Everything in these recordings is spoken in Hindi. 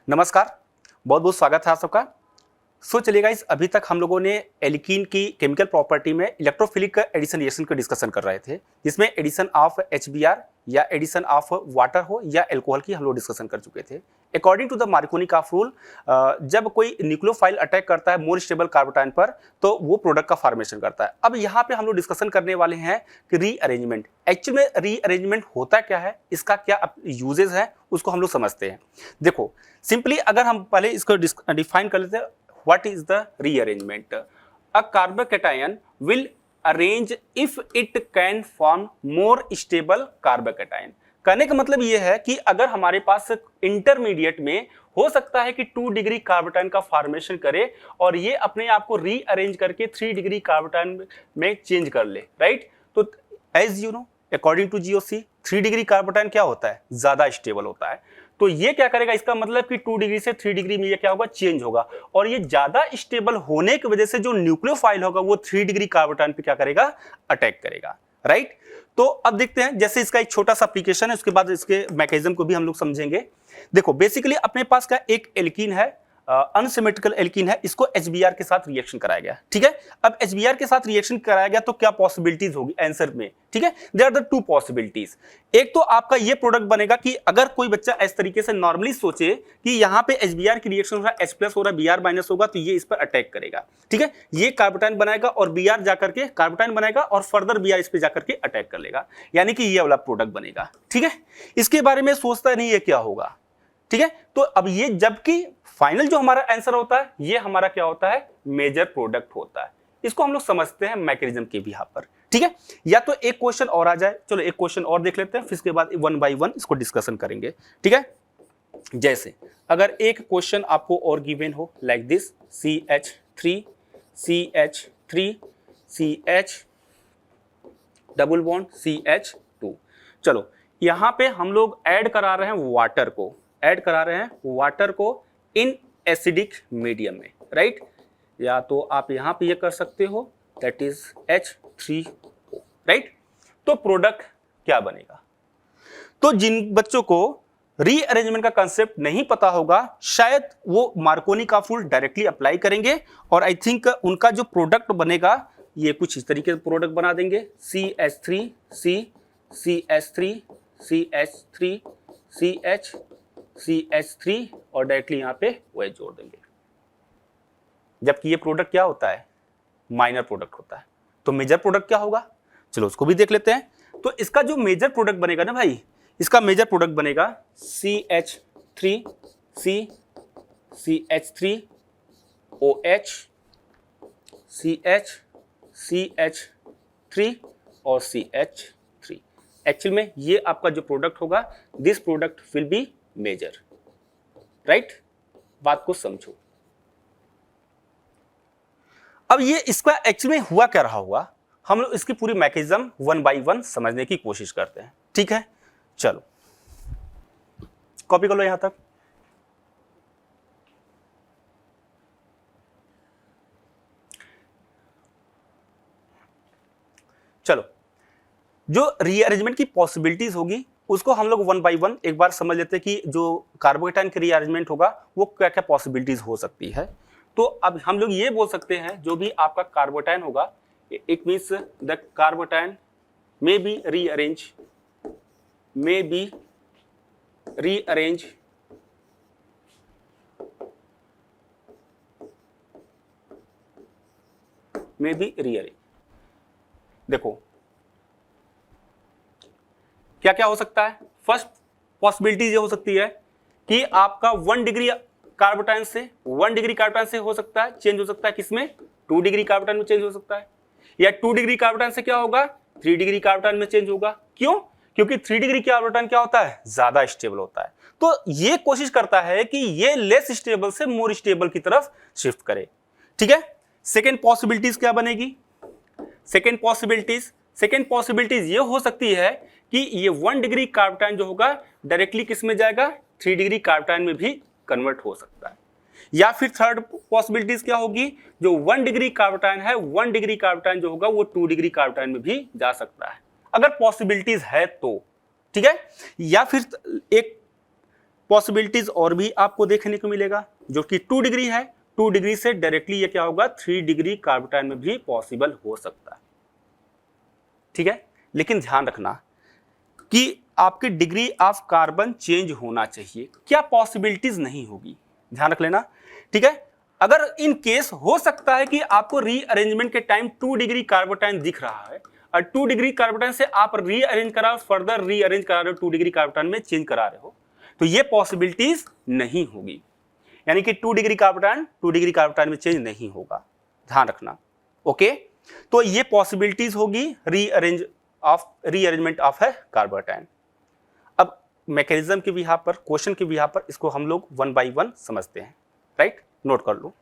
नमस्कार, बहुत बहुत स्वागत है आप सबका। चलिए गाइस, अभी तक हम लोगों ने एल्कीन की केमिकल प्रॉपर्टी में इलेक्ट्रोफिलिक एडिशन रिएक्शन का डिस्कशन कर रहे थे, जिसमें एडिशन ऑफ HBr या एडिशन ऑफ वाटर हो या अल्कोहल की हम लोग डिस्कशन कर चुके थे। अकॉर्डिंग टू द मार्कोनी-काफ रूल, जब कोई न्यूक्लियोफाइल अटैक करता है मोर स्टेबल कार्बोटाइन पर, तो वो प्रोडक्ट का फॉर्मेशन करता है। अब यहाँ पे हम लोग डिस्कशन करने वाले हैं कि रीअरेंजमेंट, एक्चुअल में रीअरेंजमेंट होता क्या है, इसका क्या यूजेस है, उसको हम लोग समझते हैं। देखो सिंपली अगर हम पहले इसको डिफाइन कर लेते हैं, what is the rearrangement? A carbocation will arrange if it can form more stable carbocation। कहने का मतलब ये है कि अगर हमारे पास इंटरमीडिएट में हो सकता है कि 2 डिग्री कार्बोटाइन का फॉर्मेशन करे और ये अपने आप को रीअरेंज करके 3 डिग्री कार्बोटाइन में चेंज कर ले, राइट। तो as you know, according to GOC 3 degree carbocation क्या होता है, ज्यादा स्टेबल होता है। तो ये क्या करेगा, इसका मतलब कि 2 डिग्री से 3 डिग्री में ये क्या होगा, चेंज होगा। और ये ज्यादा स्टेबल होने की वजह से जो न्यूक्लियोफाइल होगा वो 3 डिग्री कार्बोटाइन पे क्या करेगा, अटैक करेगा, राइट। तो अब देखते हैं, जैसे इसका एक छोटा सा एप्लीकेशन है, उसके बाद इसके मैकेनिज्म को भी हम लोग समझेंगे। देखो बेसिकली अपने पास का एक एल्कीन है, अनसिमेट्रिकल एल्कीन है, इसको HBr के साथ रिएक्शन कराया गया, ठीक है। अब HBr के साथ रिएक्शन कराया गया तो क्या पॉसिबिलिटीज होगी आंसर में, ठीक है। There are the 2 possibilities. एक तो आपका ये प्रोडक्ट बनेगा कि अगर कोई बच्चा इस तरीके से नॉर्मली सोचे कि यहाँ पे HBr की रिएक्शन हो रहा है, H+ हो रहा है, Br- होगा, तो ये इस पर अटैक करेगा, ठीक है। ये कार्बोटाइन बनाएगा और Br जाकर के कार्बोटाइन बनाएगा और फर्दर Br इस पे जाकर के अटैक कर लेगा, यानी कि ये वाला प्रोडक्ट बनेगा, ठीक है। इसके बारे में सोचता नहीं है क्या होगा, ठीक है। तो अब ये जबकि फाइनल जो हमारा आंसर होता है, ये हमारा क्या होता है, मेजर प्रोडक्ट होता है। इसको हम लोग समझते हैं मैकेनिज्म के भी यहाँ पर, ठीक है। या तो एक क्वेश्चन और आ जाए, चलो एक क्वेश्चन और देख लेते हैं, फिर इसके बाद 1 बाय 1 इसको डिस्कशन करेंगे, ठीक है। जैसे अगर एक क्वेश्चन आपको और गिवन हो like this, CH3 CH3 CH double bond CH2। चलो यहां पे हम लोग ऐड करा रहे हैं वाटर को इन एसिडिक मीडियम में, राइट। या तो आप यहां पे ये कर सकते हो, दैट इज H3O, राइट। तो प्रोडक्ट क्या बनेगा, तो जिन बच्चों को रीअरेंजमेंट का कंसेप्ट नहीं पता होगा, शायद वो मार्कोनी-काफ रूल डायरेक्टली अप्लाई करेंगे और आई थिंक उनका जो प्रोडक्ट बनेगा ये कुछ इस तरीके से प्रोडक्ट बना देंगे, CH3 CH3 CH3 CH CH3 और डायरेक्टली यहां पे OH जोड़ देंगे। जबकि ये प्रोडक्ट क्या होता है, माइनर प्रोडक्ट होता है। तो मेजर प्रोडक्ट क्या होगा, चलो उसको भी देख लेते हैं। तो इसका जो मेजर प्रोडक्ट बनेगा ना भाई, इसका मेजर प्रोडक्ट बनेगा CH3 CH3 OH CH CH3 और CH3। एक्चुअल में ये आपका जो प्रोडक्ट होगा, this product will be major, right. बात को समझो। अब ये इसका एक्चुअली में हुआ क्या रहा होगा, हम लोग इसकी पूरी मैकेनिज्म 1 बाय 1 समझने की कोशिश करते हैं, ठीक है। चलो कॉपी कर लो यहां तक। चलो जो रीअरेंजमेंट की पॉसिबिलिटीज होगी उसको हम लोग 1 बाय 1 एक बार समझ लेते हैं कि जो कार्बोकेटाइन की रीअरेंजमेंट होगा वो क्या क्या पॉसिबिलिटीज हो सकती है। तो अब हम लोग ये बोल सकते हैं, जो भी आपका कार्बोटाइन होगा, it means the carbocation may be rearranged देखो क्या क्या हो सकता है। फर्स्ट पॉसिबिलिटी ये हो सकती है कि आपका 1 डिग्री कार्बोटाइन से हो सकता है, चेंज हो सकता है किसमें, 2 डिग्री कार्बोटाइन में चेंज हो सकता है, या 2 डिग्री कार्बोटाइन से क्या होगा, 3 डिग्री कार्बोटाइन में चेंज होगा। क्यों, क्योंकि 3 डिग्री कार्बोटाइन क्या होता है, ज्यादा स्टेबल होता है। तो ये कोशिश करता है कि ये लेस स्टेबल से मोर स्टेबल की तरफ शिफ्ट करे, ठीक है। सेकेंड पॉसिबिलिटीज क्या बनेगी, सेकेंड पॉसिबिलिटीज ये हो सकती है कि ये 1 डिग्री कार्बोटाइन जो होगा डायरेक्टली किस में जाएगा, 3 डिग्री कार्बोटाइन में भी कन्वर्ट हो सकता है। या फिर थर्ड पॉसिबिलिटीज क्या होगी, जो 1 डिग्री कार्बोटाइन है, 1 डिग्री कार्बोटाइन जो होगा वो 2 डिग्री कार्बोटाइन में भी जा सकता है, अगर पॉसिबिलिटीज है तो, ठीक है। या फिर एक पॉसिबिलिटीज और भी आपको देखने को मिलेगा, जो कि 2 डिग्री है। 2 डिग्री से डायरेक्टली ये क्या होगा, 3 डिग्री कार्बोटाइन में भी पॉसिबल हो सकता है। ठीक है, लेकिन ध्यान रखना कि आपकी डिग्री ऑफ कार्बन चेंज होना चाहिए, क्या पॉसिबिलिटीज नहीं होगी, ध्यान रख लेना। ठीक है, अगर इन केस हो सकता है कि आपको रीअरेंजमेंट के टाइम 2 डिग्री कार्बोटाइन दिख रहा है और 2 डिग्री कार्बोटाइन से आप रीअरेंज करा, फर्दर रीअरेंज करा रहे हो, 2 डिग्री कार्बोटाइन में चेंज करा रहे हो, तो ये पॉसिबिलिटीज नहीं होगी, यानी कि 2 डिग्री कार्बोटाइन 2 डिग्री कार्बोटाइन में चेंज नहीं होगा, ध्यान रखना। ओके, तो ये पॉसिबिलिटीज होगी रीअरेंजमेंट ऑफ है कार्बोटाइन। अब मैकेनिज्म के बिहाफ पर, क्वेश्चन के बिहाफ पर इसको हम लोग 1 बाय 1 समझते हैं, राइट, नोट कर लो।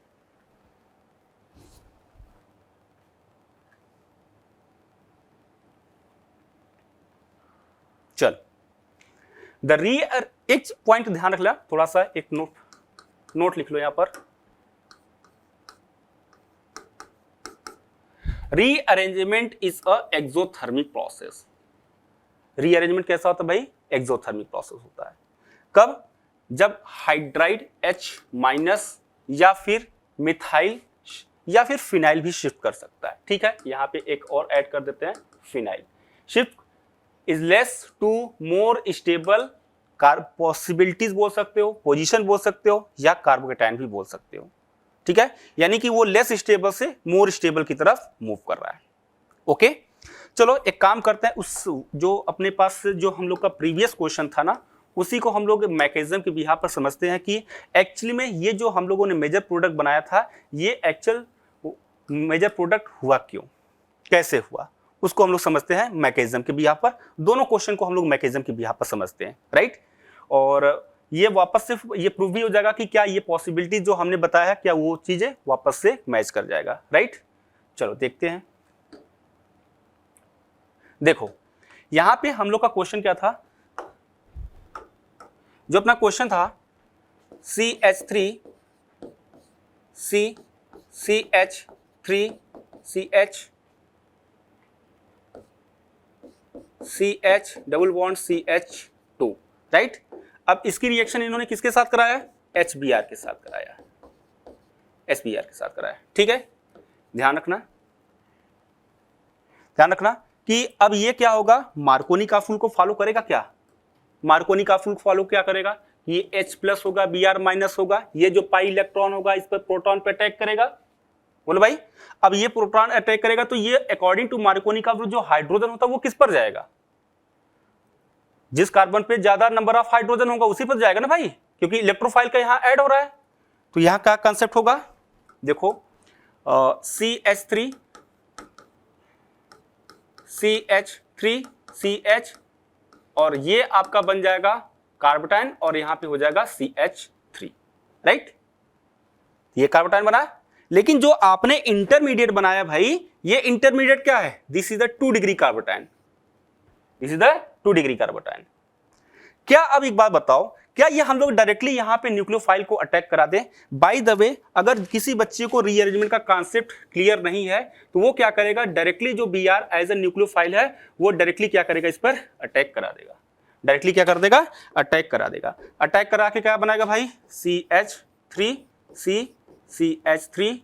चल एक पॉइंट ध्यान रख ला, थोड़ा सा एक नोट लिख लो यहां पर। Rearrangement is a exothermic process. Rearrangement कैसा होता है भाई, एक्सोथर्मिक प्रोसेस होता है। कब, जब हाइड्राइड H- या फिर मिथाइल या फिर फिनाइल भी शिफ्ट कर सकता है। ठीक है, यहां पे एक और ऐड कर देते हैं, phenyl shift is less to more stable, possibilities बोल सकते हो, पोजीशन बोल सकते हो, या कार्बोकेटाइन भी बोल सकते हो। ठीक है, यानी कि वो लेस स्टेबल से मोर स्टेबल की तरफ मूव कर रहा है। ओके, चलो एक काम करते हैं, उस जो अपने पास जो हम लोग का प्रीवियस क्वेश्चन था ना, उसी को हम लोग मैकेनिज्म के बिहाफ पर समझते हैं कि एक्चुअली में ये जो हम लोगों ने मेजर प्रोडक्ट बनाया था, ये एक्चुअल मेजर प्रोडक्ट हुआ क्यों, कैसे हुआ, उसको हम लोग समझते हैं मैकेनिज्म के बिहाफ पर। दोनों क्वेश्चन को हम लोग मैकेनिज्म के बिहाफ पर समझते हैं, राइट। और ये वापस से ये प्रूव भी हो जाएगा कि क्या ये पॉसिबिलिटी जो हमने बताया क्या वो चीजें वापस से मैच कर जाएगा, राइट। चलो देखते हैं। देखो यहां पे हम लोग का क्वेश्चन क्या था, जो अपना क्वेश्चन था CH3 CH3 CH double bond CH2, right. अब इसकी रिएक्शन इन्होंने किसके साथ कराया, HBr के साथ कराया, HBr के साथ कराया। ठीक है, ध्यान रखना कि अब ये क्या होगा, मार्कोनी का फूल को फॉलो करेगा। क्या मार्कोनी का फूल फॉलो क्या करेगा, ये H+ होगा, Br- होगा, ये जो पाई इलेक्ट्रॉन होगा इस पर प्रोटॉन पे अटैक करेगा। बोलो भाई, अब ये प्रोटॉन अटैक करेगा तो ये अकॉर्डिंग टू मार्कोनी का जो हाइड्रोजन होता है वो किस पर जाएगा, जिस कार्बन पे ज्यादा नंबर ऑफ हाइड्रोजन होगा उसी पर जाएगा ना भाई, क्योंकि इलेक्ट्रोफाइल का यहां ऐड हो रहा है। तो यहां क्या कंसेप्ट होगा, देखो CH3 CH और ये आपका बन जाएगा कार्बोटाइन और यहां पे हो जाएगा CH3, राइट। ये कार्बोटाइन बना, लेकिन जो आपने इंटरमीडिएट बनाया भाई, ये इंटरमीडिएट क्या है, this is the 2 degree carbocation, this is the 2 degree carbocation. क्या अब एक बात बताओ, क्या ये हम लोग डायरेक्टली यहां पे न्यूक्लियोफाइल को अटैक करा दें। बाय द वे, अगर किसी बच्चे को रीअरेंजमेंट का कॉन्सेप्ट क्लियर नहीं है तो वो क्या करेगा, डायरेक्टली जो Br एज ए न्यूक्लियोफाइल है वो डायरेक्टली क्या करेगा, इस पर अटैक करा देगा, डायरेक्टली क्या कर देगा, अटैक करा देगा। अटैक करा के क्या बनाएगा भाई, CH3 CH3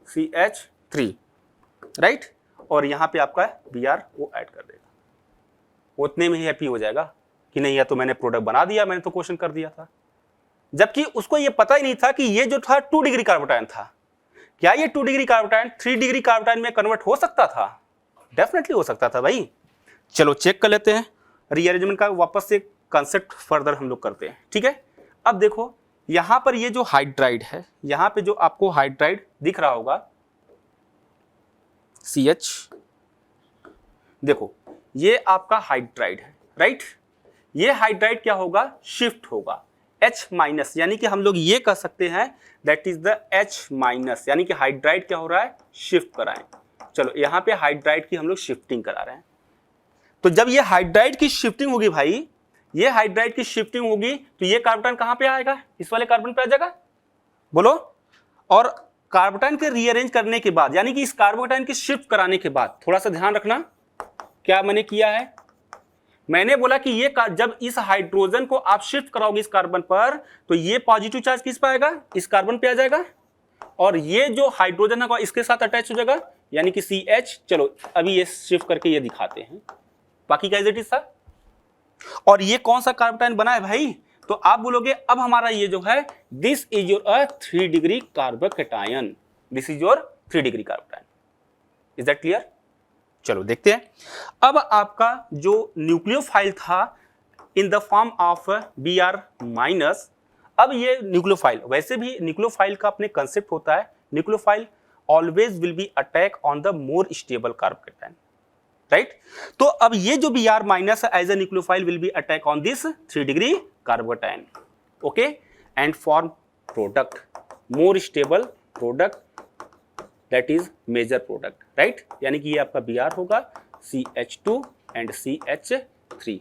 CH3 राइट, और यहां पे आपका Br वो ऐड कर देगा, उतने में ही हैप्पी हो जाएगा कि नहीं, या तो मैंने प्रोडक्ट बना दिया, मैंने तो क्वेश्चन कर दिया था। जबकि उसको ये पता ही नहीं था कि ये जो था 2 डिग्री कार्बोटाइन था। क्या ये 2 डिग्री कार्बोटाइन 3 डिग्री कार्बोटाइन में कन्वर्ट हो सकता था, डेफिनेटली हो सकता था भाई। चलो चेक कर लेते हैं, रीअरेंजमेंट का वापस से कंसेप्ट फर्दर हम लोग करते हैं। ठीक है, अब देखो यहां पर ये जो हाइड्राइड है, यहां पे जो आपको हाइड्राइड दिख रहा होगा CH, देखो ये आपका हाइड्राइड है, राइट। ये हाइड्राइड क्या होगा, शिफ्ट होगा H-, यानी कि हम लोग ये कह सकते हैं दैट इज द H-, यानी कि हाइड्राइड क्या हो रहा है, शिफ्ट कर रहा है। चलो यहां पे हाइड्राइड की हम लोग शिफ्टिंग करा रहे हैं। तो जब ये हाइड्राइड की शिफ्टिंग होगी भाई, ये हाइड्राइड की शिफ्टिंग होगी तो ये कार्बोटाइन कहां पे आएगा, इस वाले कार्बन पे आ जाएगा, बोलो। और कार्बोटाइन के रीअरेंज करने के बाद, यानी कि इस कार्बोटाइन की शिफ्ट कराने के बाद, थोड़ा सा ध्यान रखना क्या मैंने किया है, मैंने बोला कि ये जब इस हाइड्रोजन को आप शिफ्ट कराओगे इस कार्बन पर, तो ये पॉजिटिव चार्ज किस पे आएगा, इस कार्बन पे आ जाएगा, और ये जो हाइड्रोजन है इसके साथ अटैच हो जाएगा, यानी कि CH। चलो अभी ये शिफ्ट करके ये दिखाते हैं, बाकी का एज इट इज था। और ये कौन सा कार्बोटाइन बना है भाई, तो आप बोलोगे अब हमारा ये जो है, this is your 3 degree carbocation, this is your 3 degree carbocation. Is that clear? चलो देखते हैं। अब आपका जो न्यूक्लियोफाइल था in the form of Br-, अब ये न्यूक्लियोफाइल, वैसे भी न्यूक्लियोफाइल का अपने कंसेप्ट होता है, nucleophile always will be attack on the more stable carbocation, right. तो अब ये जो Br- as a nucleophile will be attack on this 3 degree carbocation, okay, and form product, more stable product, that is major product, right. यानी कि ये आपका Br होगा, CH2 एंड CH3।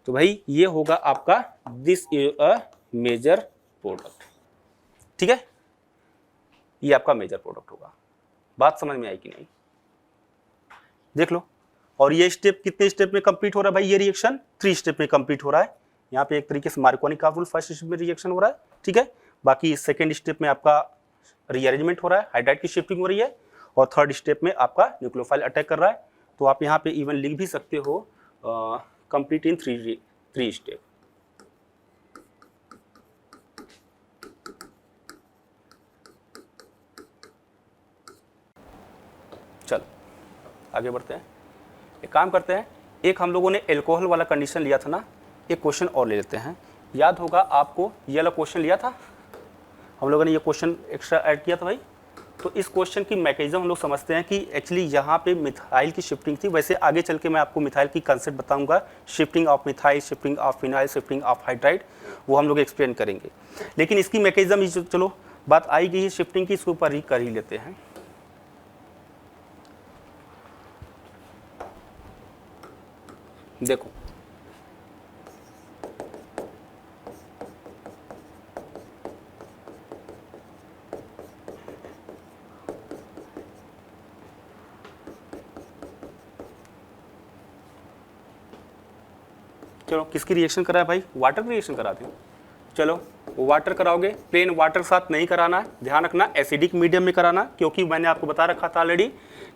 तो भाई ये होगा आपका this is a major product, ठीक है, ये आपका मेजर प्रोडक्ट होगा। बात समझ में आई कि नहीं, देख लो। और ये स्टेप कितने स्टेप में कंप्लीट हो रहा है भाई, ये रिएक्शन 3 स्टेप में कंप्लीट हो रहा है। यहाँ पे एक तरीके से मार्कोनी का रूल फर्स्ट स्टेप में रिएक्शन हो रहा है, ठीक है, बाकी सेकेंड स्टेप में आपका रीअरेंजमेंट हो रहा है, हाइड्राइड की शिफ्टिंग हो रही है, और थर्ड स्टेप में आपका न्यूक्लियोफाइल अटैक कर रहा है। तो आप यहाँ पे इवन लिख भी सकते हो कंप्लीट इन 3 स्टेप। चलो आगे बढ़ते हैं, एक काम करते हैं, एक हम लोगों ने एल्कोहल वाला कंडीशन लिया था ना, एक क्वेश्चन और ले लेते हैं। याद होगा आपको ये वाला क्वेश्चन लिया था हम लोगों ने, ये क्वेश्चन एक्स्ट्रा ऐड किया था भाई। तो इस क्वेश्चन की मैकेनिज्म हम लोग समझते हैं कि एक्चुअली यहाँ पे मिथाइल की शिफ्टिंग थी। वैसे आगे चल के मैं आपको मिथाइल की कंसेप्ट बताऊंगा, shifting of methyl, shifting of phenyl, shifting of hydride, वो हम लोग एक्सप्लेन करेंगे। लेकिन इसकी मैकेनिज्म, चलो बात आई गई है शिफ्टिंग की, इसके ऊपर ही कर ही लेते हैं। देखो चलो किसकी रिएक्शन करा है भाई, वाटर की रिएक्शन कराते हैं। चलो वाटर कराओगे, प्लेन वाटर के साथ नहीं कराना है, ध्यान रखना एसिडिक मीडियम में कराना, क्योंकि मैंने आपको बता रखा था ऑलरेडी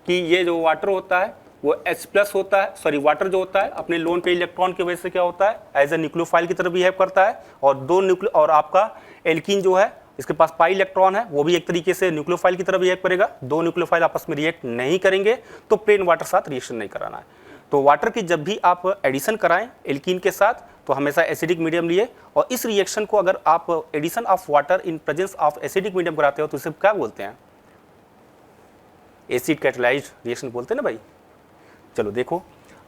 कि ये जो वाटर होता है वो H+ होता है, सॉरी वाटर जो होता है अपने लोन पे इलेक्ट्रॉन की वजह से क्या होता है, एज ए न्यूक्लियोफाइल की तरह बिहेव करता है। और आपका एल्कीन जो है इसके पास पाई इलेक्ट्रॉन है, वो भी एक तरीके से न्यूक्लियोफाइल की तरह बिहेव करेगा। 2 न्यूक्लियोफाइल आपस में रिएक्ट नहीं करेंगे, तो प्लेन वाटर साथ रिएक्शन नहीं कराना है। तो वाटर की जब भी आप एडिशन कराएं एल्कीन के साथ, तो हमेशा एसिडिक मीडियम लिए। और इस रिएक्शन को अगर आप addition of water in presence of acidic medium कराते हो तो इसे क्या बोलते हैं, एसिड कैटालाइज्ड रिएक्शन बोलते हैं ना भाई। चलो देखो,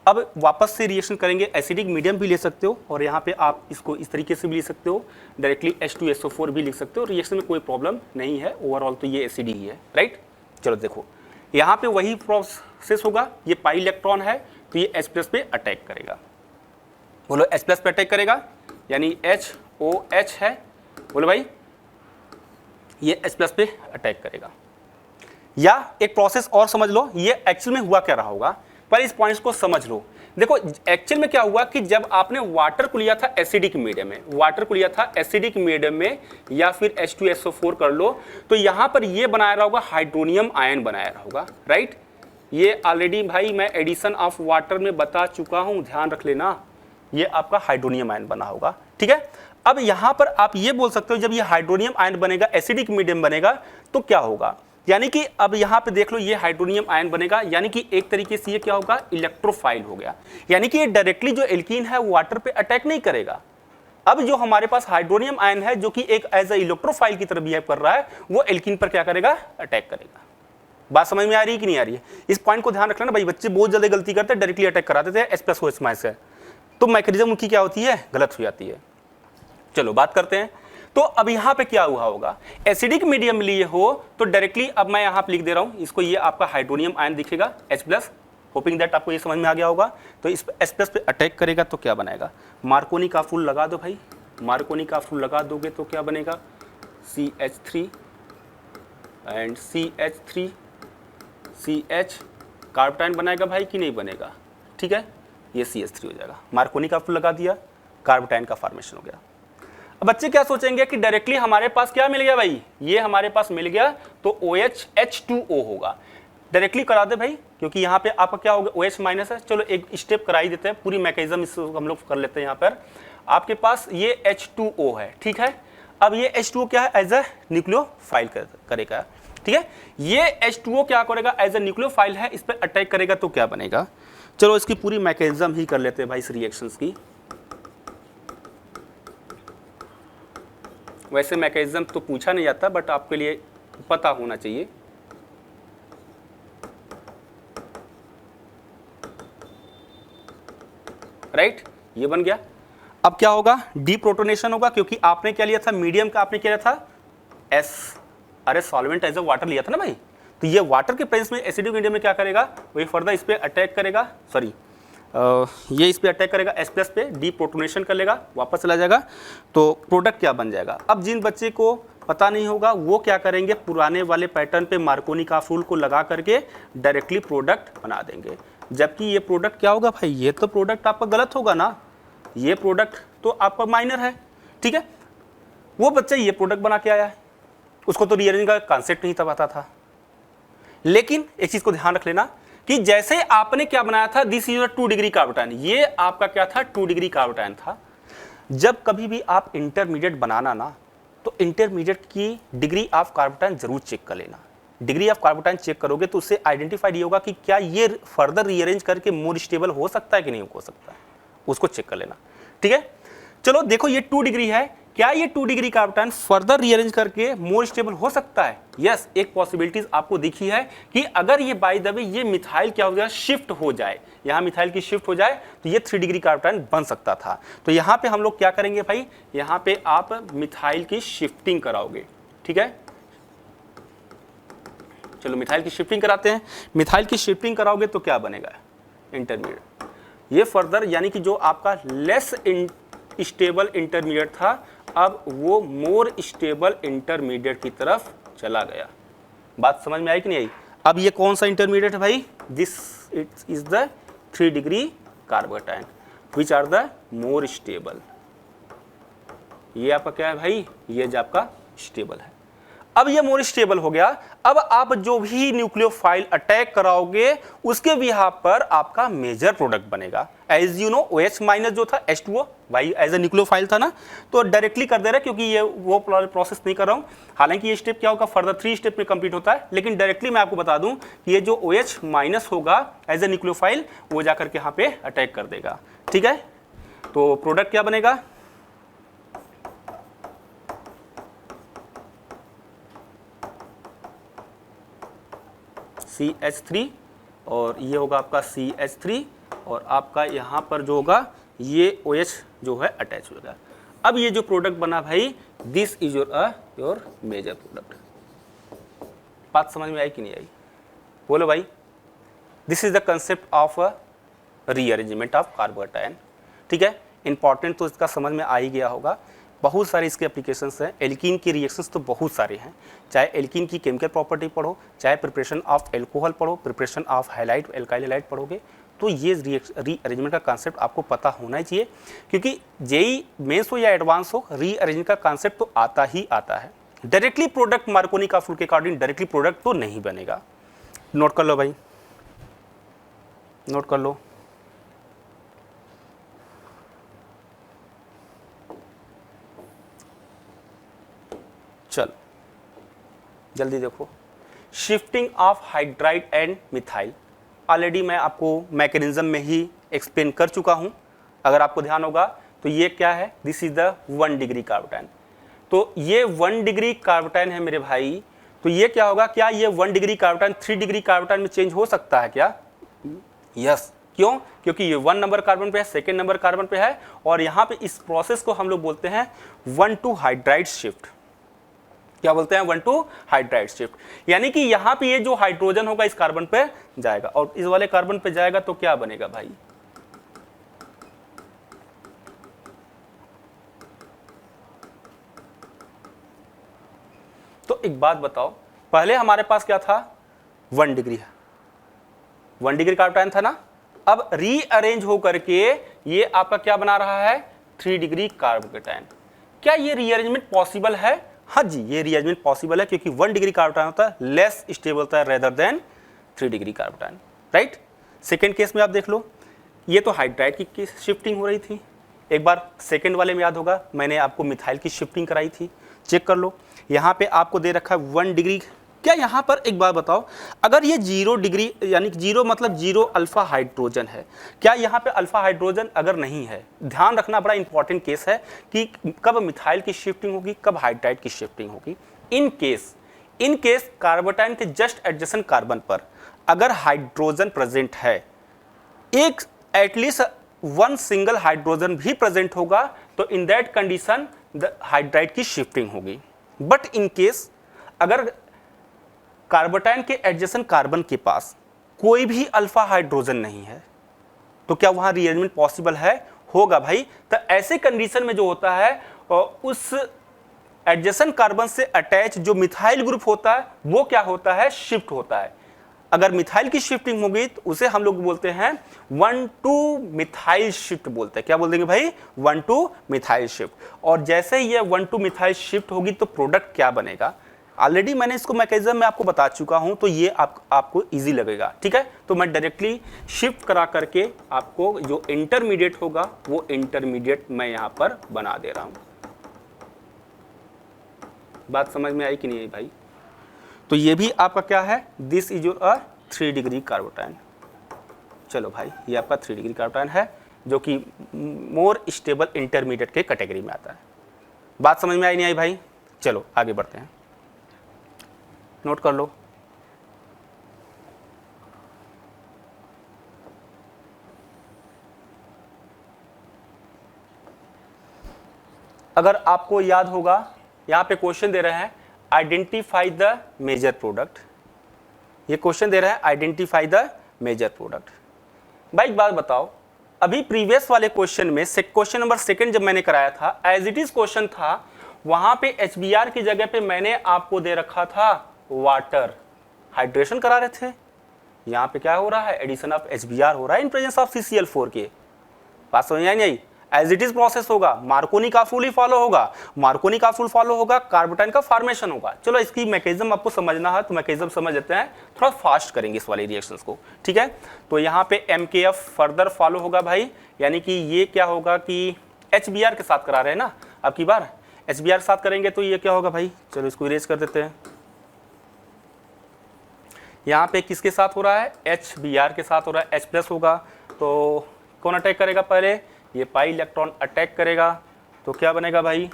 अब वापस से रिएक्शन करेंगे, एसिडिक मीडियम भी ले सकते हो, और यहाँ पे आप इसको इस तरीके से भी लिख सकते हो, डायरेक्टली H2SO4 भी लिख सकते हो। रिएक्शन में कोई प्रॉब्लम नहीं है, ओवरऑल तो ये एसिड ही है, राइट। चलो देखो यहाँ पे वही प्रोसेस होगा, ये पाई इलेक्ट्रॉन है तो ये H+ पे अटैक करेगा। बोलो H+ पे अटैक करेगा, यानी HOH है, बोलो भाई ये H+ पे अटैक करेगा। या एक प्रोसेस और समझ लो, ये एक्चुअल में हुआ क्या रहा होगा, पर इस पॉइंट्स को समझ लो। देखो एक्चुअल में क्या हुआ कि जब आपने वाटर को लिया था एसिडिक मीडियम में, वाटर को लिया था एसिडिक मीडियम में, या फिर H2SO4 कर लो, तो यहां पर ये बनाया रहा होगा, हाइड्रोनियम आयन बनाया रहा होगा, राइट। ये ऑलरेडी भाई मैं एडिशन ऑफ वाटर में बता चुका हूं, ध्यान रख लेना, ये आपका हाइड्रोनियम आयन बना होगा, ठीक है। अब यहां पर आप ये बोल सकते हो जब ये हाइड्रोनियम आयन बनेगा, एसिडिक मीडियम बनेगा, तो क्या होगा, यानी कि अब यहां पे देख लो ये हाइड्रोनियम आयन बनेगा, यानी कि एक तरीके से ये क्या होगा, इलेक्ट्रोफाइल हो गया। यानी कि ये डायरेक्टली जो एल्कीन है वाटर पे अटैक नहीं करेगा। अब जो हमारे पास हाइड्रोनियम आयन है जो कि एक एज ए इलेक्ट्रोफाइल की तरह बिहेव कर रहा है, वो एल्कीन पर क्या करेगा, अटैक करेगा। बात समझ में आ रही है कि नहीं आ रही है, इस पॉइंट को ध्यान रखना ना भाई। बच्चे बहुत जल्दी गलती करते हैं, डायरेक्टली अटैक करा देते हैं H+OH- से, तो मैकेनिज्म उनकी क्या होती है, गलत हो जाती है। चलो बात करते हैं, तो अब यहां पे क्या हुआ होगा, एसिडिक मीडियम लिए हो तो डायरेक्टली, अब मैं यहां पे लिख दे रहा हूं इसको, ये आपका हाइड्रोनियम आयन दिखेगा H+, होपिंग दैट आपको ये समझ में आ गया होगा। तो इस H+ पे अटैक करेगा तो क्या बनाएगा, मार्कोनी का फूल लगा दो भाई, मार्कोनी का फूल लगा दोगे तो क्या बनेगा, CH3 एंड CH3 CH कार्बोटाइन बनाएगा भाई कि नहीं बनेगा, ठीक है। ये CH3 हो जाएगा, मार्कोनी का फूल लगा दिया, कार्बोटाइन का फॉर्मेशन हो गया। अब बच्चे क्या सोचेंगे कि डायरेक्टली हमारे पास क्या मिल गया भाई, ये हमारे पास मिल गया तो OH H2O होगा। डायरेक्टली करा दे भाई, क्योंकि यहाँ पे आपका क्या होगा, OH माइनस है। चलो एक स्टेप करा ही देते हैं, पूरी मैकेनिज्म इसको हम लोग कर लेते हैं। यहाँ पर आपके पास ये H2O है, ठीक है। अब ये H2O क्या है, एज अ न्यूक्लियोफाइल करेगा, ठीक है। ये H2O क्या करेगा, एज अ न्यूक्लियोफाइल है, इस पर अटैक करेगा तो क्या बनेगा। चलो इसकी पूरी मैकेनिज्म ही कर लेते हैं भाई इस रिएक्शंस की। वैसे मैकेनिज्म तो पूछा नहीं जाता, बट आपके लिए पता होना चाहिए। राइट, ये बन गया। अब क्या होगा, डीप्रोटोनेशन होगा, क्योंकि आपने क्या लिया था, मीडियम का आपने क्या लिया था, एस, अरे सॉल्वेंट एज अ वाटर लिया था ना भाई। तो ये वाटर के प्रेजेंस में एसिडिक मीडियम में क्या करेगा, वही फर्दर इस पे अटैक करेगा, सॉरी ये इस पे अटैक करेगा, H+ पे डीप्रोटोनेशन कर लेगा, वापस चला जाएगा, तो प्रोडक्ट क्या बन जाएगा। अब जिन बच्चे को पता नहीं होगा वो क्या करेंगे, पुराने वाले पैटर्न पे मार्कोनी का फूल को लगा करके डायरेक्टली प्रोडक्ट बना देंगे। जबकि ये प्रोडक्ट क्या होगा भाई, ये तो प्रोडक्ट आपका गलत होगा ना, ये प्रोडक्ट तो आपका माइनर है, ठीक है। वो बच्चा ये प्रोडक्ट बना के आया है, उसको तो रीअरेंज का कॉन्सेप्ट नहीं पता था। लेकिन एक चीज को ध्यान रख लेना कि जैसे आपने क्या बनाया था, दिस इज 2 डिग्री कार्बोटाइन, ये आपका क्या था, 2 डिग्री कार्बोटाइन था। जब कभी भी आप इंटरमीडिएट बनाना ना, तो इंटरमीडिएट की डिग्री ऑफ कार्बोटाइन जरूर चेक कर लेना। डिग्री ऑफ कार्बोटाइन चेक करोगे तो उससे आइडेंटिफाइड ये होगा कि क्या ये फर्दर रीअरेंज करके मोर स्टेबल हो सकता है कि नहीं हो सकता है, उसको चेक कर लेना, ठीक है। चलो देखो ये 2 डिग्री है, क्या ये 2 डिग्री कार्बोटाइन फर्दर रीअरेंज करके मोर स्टेबल हो सकता है। यस, एक पॉसिबिलिटीज आपको दिखी है कि अगर ये बाय द वे ये मिथाइल क्या हो जाए, शिफ्ट हो जाए, यहां मिथाइल की शिफ्ट हो जाए तो ये 3 डिग्री कार्बोटाइन बन सकता था। तो यहां पे हम लोग क्या करेंगे भाई, यहां पे आप मिथाइल की शिफ्टिंग कराओगे, ठीक है। चलो मिथाइल की शिफ्टिंग कराते हैं। मिथाइल की शिफ्टिंग कराओगे तो क्या बनेगा, इंटरमीडिएट। ये फर्दर यानी कि जो आपका लेस स्टेबल इंटरमीडिएट था, अब वो मोर स्टेबल इंटरमीडिएट की तरफ चला गया। बात समझ में आई कि नहीं आई। अब ये कौन सा इंटरमीडिएट है भाई, this it is the 3 degree carbocation which are the more stable. ये आपका क्या है भाई, ये जो आपका स्टेबल है। अब ये मोर स्टेबल हो गया। अब आप जो भी न्यूक्लियोफाइल अटैक कराओगे उसके बिहाफ पर आपका मेजर प्रोडक्ट बनेगा। As you know OH minus जो था H2O भाई एज ए न्यूक्लियोफाइल था ना, तो डायरेक्टली कर दे रहा है, क्योंकि ये वो प्रोसेस नहीं कर रहा हूं। हालांकि ये स्टेप क्या होगा, फर्दर 3 स्टेप में कंप्लीट होता है, लेकिन डायरेक्टली मैं आपको बता दूं कि ये जो OH माइनस होगा एज ए न्यूक्लियोफाइल, वो जाकर के यहाँ पे अटैक कर देगा, ठीक है। तो प्रोडक्ट क्या बनेगा, CH3 और ये होगा आपका CH3 और आपका यहाँ पर जो होगा ये OH जो है अटैच होगा। अब ये जो प्रोडक्ट बना भाई, this is your major product. बात समझ में आई कि नहीं आई, बोलो भाई। This is the concept of rearrangement of carbocation, ठीक है। इंपॉर्टेंट तो इसका समझ में आ ही गया होगा। बहुत सारे इसके एप्लीकेशंस हैं। एल्कीन की रिएक्शंस तो बहुत सारे हैं, चाहे एल्कीन की केमिकल प्रॉपर्टी पढ़ो, चाहे प्रिपरेशन ऑफ एल्कोहल पढ़ो, preparation of halide alkyl halide पढ़ोगे, तो ये रीअरेंजमेंट का कॉन्सेप्ट आपको पता होना ही चाहिए, क्योंकि जेई मेंस हो या एडवांस हो, रीअरेंजमेंट का कॉन्सेप्ट तो आता ही आता है। डायरेक्टली प्रोडक्ट मार्कोनी का फूल के अकॉर्डिंग डायरेक्टली प्रोडक्ट तो नहीं बनेगा। नोट कर लो भाई, नोट कर लो। चल जल्दी देखो, shifting of hydride and methyl. Already मैं आपको मैकेनिज्म में ही एक्सप्लेन कर चुका हूं, अगर आपको ध्यान होगा तो ये क्या है, दिस इज द 1 डिग्री कार्बोटाइन। तो ये 1 डिग्री कार्बोटाइन है मेरे भाई। तो ये क्या होगा, क्या ये 1 डिग्री कार्बोटाइन 3 डिग्री कार्बोटाइन में चेंज हो सकता है क्या, यस। क्यों, क्योंकि ये 1 नंबर कार्बन पे है, सेकेंड नंबर कार्बन पे है, और यहाँ पे इस प्रोसेस को हम लोग बोलते हैं 1 to हाइड्राइड शिफ्ट। क्या बोलते हैं, 1 to हाइड्राइड शिफ्ट। यानी कि यहां पे ये जो हाइड्रोजन होगा इस कार्बन पे जाएगा और इस वाले कार्बन पे जाएगा, तो क्या बनेगा भाई, तो एक बात बताओ, पहले हमारे पास क्या था, 1 डिग्री है, 1 डिग्री कार्बोटाइन था ना। अब रीअरेंज हो करके ये आपका क्या बना रहा है, 3 डिग्री कार्बोकेटायन। क्या ये रीअरेंजमेंट पॉसिबल है? हाँ जी, ये रीअरेंजमेंट पॉसिबल है क्योंकि 1 डिग्री कार्बोकेटायन होता है लेस स्टेबल होता है rather than 3 degree carbocation, right. Second case में आप देख लो, ये तो हाइड्राइड की शिफ्टिंग हो रही थी। एक बार सेकेंड वाले में याद होगा मैंने आपको मिथाइल की शिफ्टिंग कराई थी, चेक कर लो। यहाँ पे आपको दे रखा है 1 डिग्री। क्या यहाँ पर एक बात बताओ, अगर ये 0 डिग्री यानी 0 मतलब 0 अल्फा हाइड्रोजन है, क्या यहाँ पे अल्फा हाइड्रोजन अगर नहीं है, ध्यान रखना बड़ा इंपॉर्टेंट केस है कि कब मिथाइल की शिफ्टिंग होगी, कब हाइड्राइड की शिफ्टिंग होगी। इन केस कार्बोटाइन के जस्ट एडजेसेंट कार्बन पर अगर हाइड्रोजन प्रेजेंट है, एक एटलीस्ट 1 सिंगल हाइड्रोजन भी प्रेजेंट होगा, तो in that condition the hydride की शिफ्टिंग होगी। बट इन केस अगर कार्बोटाइन के एडजेसेंट कार्बन के पास कोई भी अल्फा हाइड्रोजन नहीं है, तो क्या वहां रीअरेंजमेंट पॉसिबल है? होगा भाई। तो ऐसे कंडीशन में जो होता है उस एडजेसेंट कार्बन से अटैच जो मिथाइल ग्रुप होता है वो क्या होता है, शिफ्ट होता है। अगर मिथाइल की शिफ्टिंग होगी तो उसे हम लोग बोलते हैं 1,2 मिथाइल शिफ्ट बोलते हैं। क्या बोल देंगे भाई, 1,2 मिथाइल शिफ्ट। और जैसे ही ये 1,2 मिथाइल शिफ्ट होगी तो प्रोडक्ट क्या बनेगा, ऑलरेडी मैंने इसको मैकेनिज्म में आपको बता चुका हूं, तो ये आपको इजी लगेगा, ठीक है। तो मैं डायरेक्टली शिफ्ट करा करके आपको जो इंटरमीडिएट होगा वो इंटरमीडिएट मैं यहां पर बना दे रहा हूं। बात समझ में आई कि नहीं आई भाई? तो ये भी आपका क्या है, दिस इज योर 3 डिग्री कार्बोटाइन। चलो भाई, ये आपका 3 डिग्री कार्बोटाइन है जो कि मोर स्टेबल इंटरमीडिएट के कैटेगरी में आता है। बात समझ में आई नहीं आई भाई? चलो आगे बढ़ते हैं, नोट कर लो। अगर आपको याद होगा, यहां पे क्वेश्चन दे रहे हैं आइडेंटिफाई द मेजर प्रोडक्ट। ये क्वेश्चन दे रहा है आइडेंटिफाई द मेजर प्रोडक्ट। भाई एक बात बताओ, अभी प्रीवियस वाले क्वेश्चन में क्वेश्चन नंबर 2 जब मैंने कराया था, एज इट इज क्वेश्चन था, वहां पे HBr की जगह पे मैंने आपको दे रखा था वाटर, हाइड्रेशन करा रहे थे। यहां पे क्या हो रहा है, एडिशन ऑफ HBr हो रहा है इन प्रेजेंस ऑफ CCl4 के। बात समझ में आई नहीं? एज इट इज प्रोसेस होगा, मार्कोनी का फूल ही फॉलो होगा, मार्कोनी का फूल फॉलो होगा, कार्बोटाइन का फॉर्मेशन होगा। चलो इसकी मैकेनिज्म आपको समझना है तो मैकेनिज्म समझ लेते हैं, थोड़ा फास्ट करेंगे इस वाले रिएक्शंस को, ठीक है। तो यहाँ पे MKF फर्दर फॉलो होगा भाई, यानी कि ये क्या होगा कि HBr के साथ करा रहे हैं ना, अब की बार HBr के साथ करेंगे तो ये क्या होगा भाई, चलो इसको इरेज कर देते हैं। यहाँ पे किसके साथ हो रहा है, HBr के साथ हो रहा है, H+ होगा, तो कौन अटैक करेगा पहले, ये पाई इलेक्ट्रॉन अटैक करेगा, तो क्या बनेगा भाई,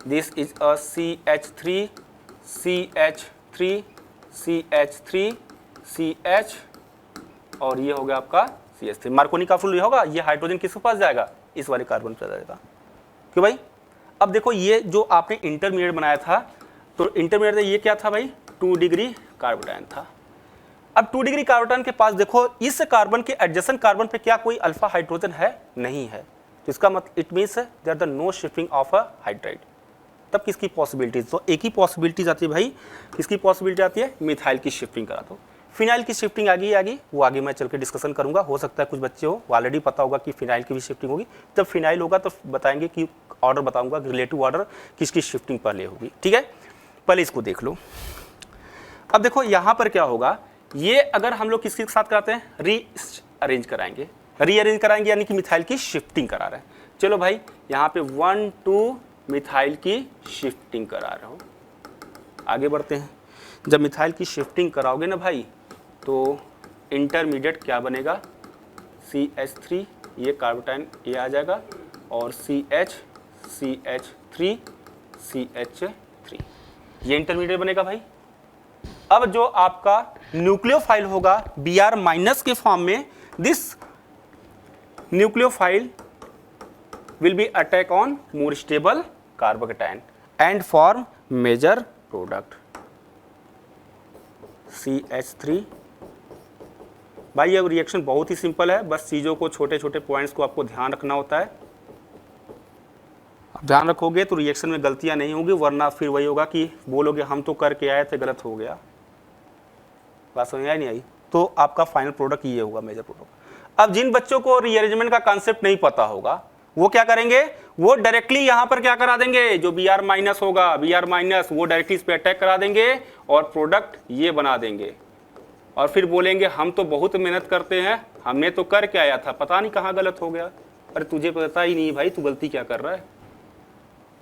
this is a CH3 CH3 CH3 CH, और ये हो गया आपका CH3। मार्कोनी का फूल ये होगा, ये हाइड्रोजन किसके पास जाएगा, इस वाले कार्बन पर जाएगा। क्यों भाई? अब देखो ये जो आपने इंटरमीडिएट बनाया था, तो इंटरमीडिएट ये क्या था भाई, 2 डिग्री कार्बोटाइन था। अब 2 डिग्री कार्बोटाइन के पास देखो इस कार्बन के एडजेसेंट कार्बन पे क्या कोई अल्फा हाइड्रोजन है, नहीं है, तो इसका मतलब it means there the no shifting of a hydride. तब किसकी पॉसिबिलिटीज, तो एक ही पॉसिबिलिटीज आती है भाई, किसकी पॉसिबिलिटी आती है, मिथाइल की शिफ्टिंग करा दो। फिनाइल की शिफ्टिंग आगी वो आगे मैं चल के डिस्कशन करूंगा, हो सकता है कुछ बच्चे हो ऑलरेडी पता होगा कि फिनाइल की भी शिफ्टिंग होगी। जब फिनाइल होगा तो बताएंगे कि ऑर्डर बताऊंगा, रिलेटिव ऑर्डर किसकी शिफ्टिंग पहले होगी, ठीक है। पहले इसको देख लो। अब देखो यहाँ पर क्या होगा, ये अगर हम लोग किसके साथ कराते हैं, रीअरेंज कराएंगे, यानी कि मिथाइल की शिफ्टिंग करा रहे हैं। चलो भाई यहाँ पे 1,2 मिथाइल की शिफ्टिंग करा रहे हो, आगे बढ़ते हैं। जब मिथाइल की शिफ्टिंग कराओगे ना भाई, तो इंटरमीडिएट क्या बनेगा, CH3, ये कार्बोटाइन ये आ जाएगा, और CH3 CH3, ये इंटरमीडिएट बनेगा भाई। अब जो आपका न्यूक्लियोफाइल होगा Br- के फॉर्म में, this nucleophile will be attack on more stable carbocation and form major product CH3। भाई ये रिएक्शन बहुत ही सिंपल है, बस चीज़ों को छोटे छोटे पॉइंट्स को आपको ध्यान रखना होता है। ध्यान रखोगे तो रिएक्शन में गलतियां नहीं होगी, वरना फिर वही होगा कि बोलोगे हम तो करके आए थे, गलत हो गया। बात समझ आई नहीं आई? तो आपका फाइनल प्रोडक्ट ये होगा, मेजर प्रोडक्ट। अब जिन बच्चों को रीअरेंजमेंट का कॉन्सेप्ट नहीं पता होगा वो क्या करेंगे, वो डायरेक्टली यहां पर क्या करा देंगे, जो Br माइनस होगा, Br माइनस वो डायरेक्टली इस पे अटैक करा देंगे और प्रोडक्ट ये बना देंगे और फिर बोलेंगे हम तो बहुत मेहनत करते हैं, हमने तो कर क्या आया था, पता नहीं कहाँ गलत हो गया। अरे तुझे पता ही नहीं भाई, तू गलती क्या कर रहा है।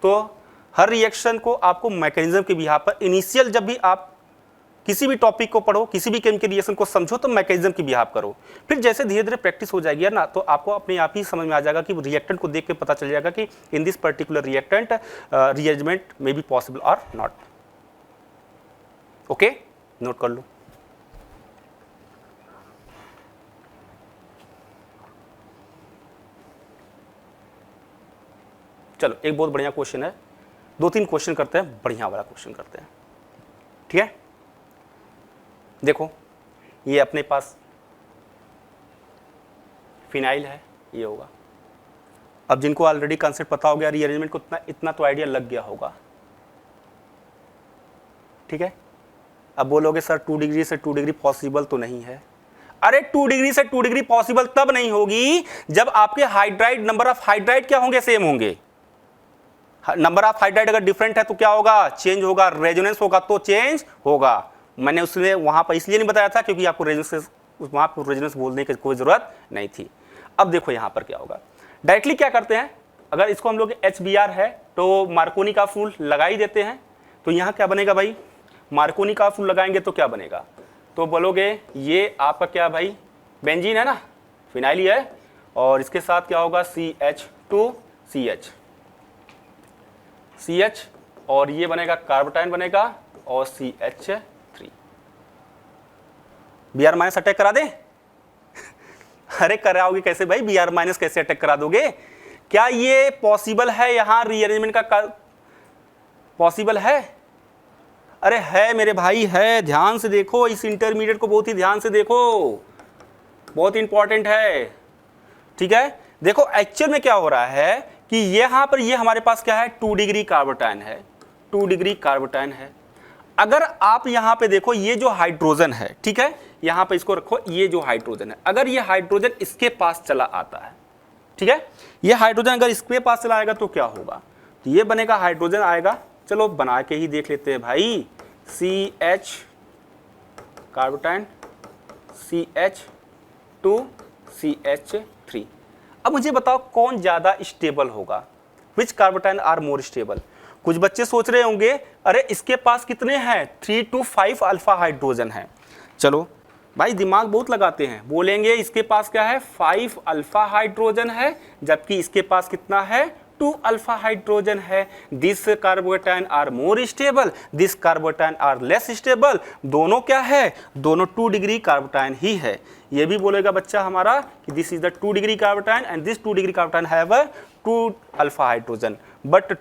तो हर रिएक्शन को आपको मैकेनिज्म के बिहाफ पर इनिशियल, जब भी आप किसी भी टॉपिक को पढ़ो, किसी भी केमिकल रिएक्शन को समझो तो मैकेनिज्म की बिहाफ करो। फिर जैसे धीरे धीरे प्रैक्टिस हो जाएगी ना, तो आपको अपने आप ही समझ में आ जाएगा कि रिएक्टेंट को देख के पता चल जाएगा कि in this particular reactant rearrangement may be possible और नॉट। ओके, नोट कर लो। चलो एक बहुत बढ़िया क्वेश्चन है, 2-3 क्वेश्चन करते हैं, बढ़िया वाला क्वेश्चन करते हैं, ठीक है। देखो ये अपने पास फिनाइल है, ये होगा। अब जिनको ऑलरेडी कॉन्सेप्ट पता हो गया रीअरेंजमेंट को, इतना तो आइडिया लग गया होगा, ठीक है। अब बोलोगे सर 2 डिग्री से 2 डिग्री पॉसिबल तो नहीं है। अरे 2 डिग्री से 2 डिग्री पॉसिबल तब नहीं होगी जब आपके हाइड्राइड, नंबर ऑफ हाइड्राइड क्या होंगे, सेम होंगे। नंबर ऑफ हाइड्राइड अगर डिफरेंट है तो क्या होगा, चेंज होगा। रेजोनेंस होगा तो चेंज होगा। मैंने उसने वहां पर इसलिए नहीं बताया था क्योंकि आपको रेजोनेंस, वहां पर रेजोनेंस बोलने की कोई जरूरत नहीं थी। अब देखो यहां पर क्या होगा, डायरेक्टली क्या करते हैं, अगर इसको हम लोग HBr है तो मार्कोनी का फूल लगा ही देते हैं। तो यहां क्या बनेगा भाई, मार्कोनी का फूल लगाएंगे तो क्या बनेगा, तो बोलोगे ये आपका क्या भाई, बेंजीन है ना, फिनाइल है, और इसके साथ क्या होगा CH2CH, CH, और ये बनेगा कार्बोटाइन बनेगा और CH3। Br माइनस अटैक करा दे अरे कराओगे कैसे भाई, Br माइनस कैसे अटैक करा दोगे, क्या ये पॉसिबल है यहां रीअरेंजमेंट का पॉसिबल है? अरे है मेरे भाई, है। ध्यान से देखो इस इंटरमीडिएट को, बहुत ही ध्यान से देखो, बहुत इंपॉर्टेंट है, ठीक है। देखो एक्चुअल में क्या हो रहा है कि यहां पर ये हमारे पास क्या है, 2 डिग्री कार्बोटाइन है, 2 डिग्री कार्बोटाइन है। अगर आप यहां पे देखो ये जो हाइड्रोजन है, ठीक है, यहां पे इसको रखो, ये जो हाइड्रोजन है, अगर ये हाइड्रोजन इसके पास चला आता है, ठीक है, ये हाइड्रोजन अगर इसके पास चला आएगा तो क्या होगा, तो ये बनेगा हाइड्रोजन आएगा। चलो बना के ही देख लेते हैं भाई, CH कार्बोटाइन CH2 CH3। अब मुझे बताओ कौन ज्यादा स्टेबल होगा, विच कार्बोटाइन आर मोर स्टेबल। कुछ बच्चे सोच रहे होंगे अरे इसके पास कितने हैं, 3 to 5 अल्फा हाइड्रोजन है। चलो भाई दिमाग बहुत लगाते हैं, बोलेंगे इसके पास क्या है, 5 अल्फा हाइड्रोजन है, जबकि इसके पास कितना है, 2 अल्फा हाइड्रोजन है। This carbocation are more stable, this carbocation are less stable. दोनों क्या है, दोनों 2 डिग्री कार्बोटाइन ही है। ये भी बोलेगा बच्चा हमारा कि this is the 2 degree carbocation and this 2 degree carbocation have a 2 alpha hydrogen, but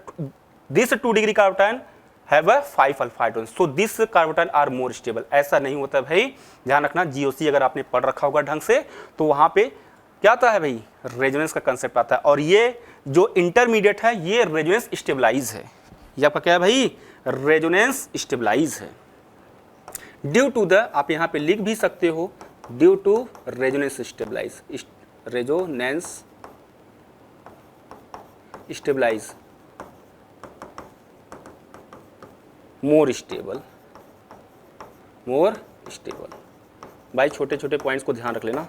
this 2 degree carbocation have a 5 alpha hydrogen, so this carbocation are more stable. ऐसा नहीं होता भाई, ध्यान रखना। GOC अगर आपने पढ़ रखा होगा ढंग से तो वहां पे क्या आता है भाई, रेजोनेंस का कंसेप्ट आता है। और ये जो इंटरमीडिएट है ये रेजोनेंस स्टेबलाइज है, ये आपका क्या है भाई, रेजोनेंस स्टेबलाइज है। ड्यू टू द, आप यहां पे लिख भी सकते हो, due to resonance stabilize, resonance stabilize more stable, more stable. भाई छोटे छोटे पॉइंट्स को ध्यान रख लेना,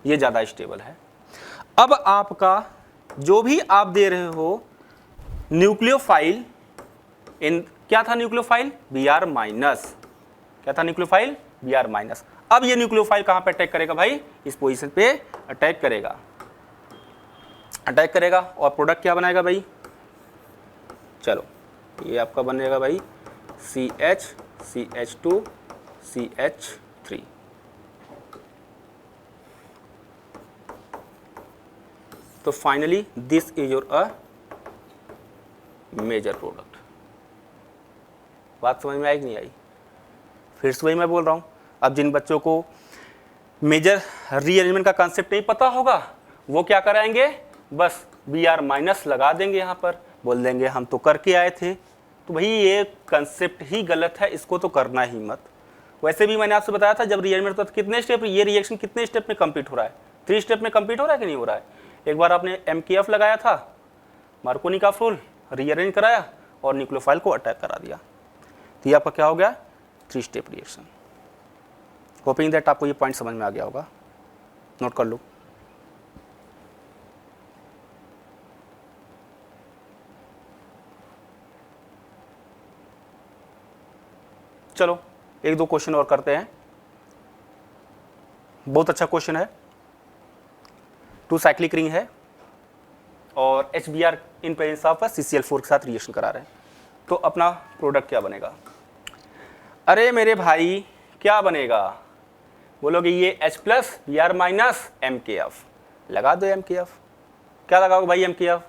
ये ज़्यादा स्टेबल है। अब आपका जो भी आप दे रहे हो न्यूक्लियोफाइल, इन क्या था न्यूक्लियोफाइल, Br माइनस, क्या था न्यूक्लियोफाइल, Br माइनस। अब ये न्यूक्लियोफाइल कहाँ पे अटैक करेगा भाई, इस पोजीशन पे अटैक करेगा, अटैक करेगा और प्रोडक्ट क्या बनाएगा भाई, चलो ये आपका बनेगा भाई CH CH2 CH3। तो finally this is your a major product. बात समझ में आई कि नहीं आई, फिर से वही मैं बोल रहा हूं। अब जिन बच्चों को मेजर रीअरेंजमेंट का कॉन्सेप्ट नहीं पता होगा वो क्या कराएंगे, बस Br माइनस लगा देंगे, यहाँ पर बोल देंगे हम तो करके आए थे। तो भाई ये कंसेप्ट ही गलत है, इसको तो करना ही मत। वैसे भी मैंने आपसे बताया था जब रिएक्शन होता है कितने स्टेप, ये रिएक्शन कितने स्टेप में कंप्लीट हो रहा है, 3 स्टेप में कंप्लीट हो रहा है कि नहीं हो रहा है? एक बार आपने MKF लगाया था, मार्कोनी का रूल रीअरेंज कराया और न्यूक्लियोफाइल को अटैक करा दिया, तो ये आपका क्या हो गया? 3 स्टेप रिएक्शन। होपिंग दैट आपको ये पॉइंट समझ में आ गया होगा, नोट कर लो। चलो एक दो क्वेश्चन और करते हैं, बहुत अच्छा क्वेश्चन है। 2 साइक्लिक रिंग है और HBr in presence of CCl4 के साथ रिएक्शन करा रहे हैं, तो अपना प्रोडक्ट क्या बनेगा? अरे मेरे भाई क्या बनेगा? बोलोगे ये H plus Br minus MKF, लगा दो MKF। क्या लगाओगे भाई MKF?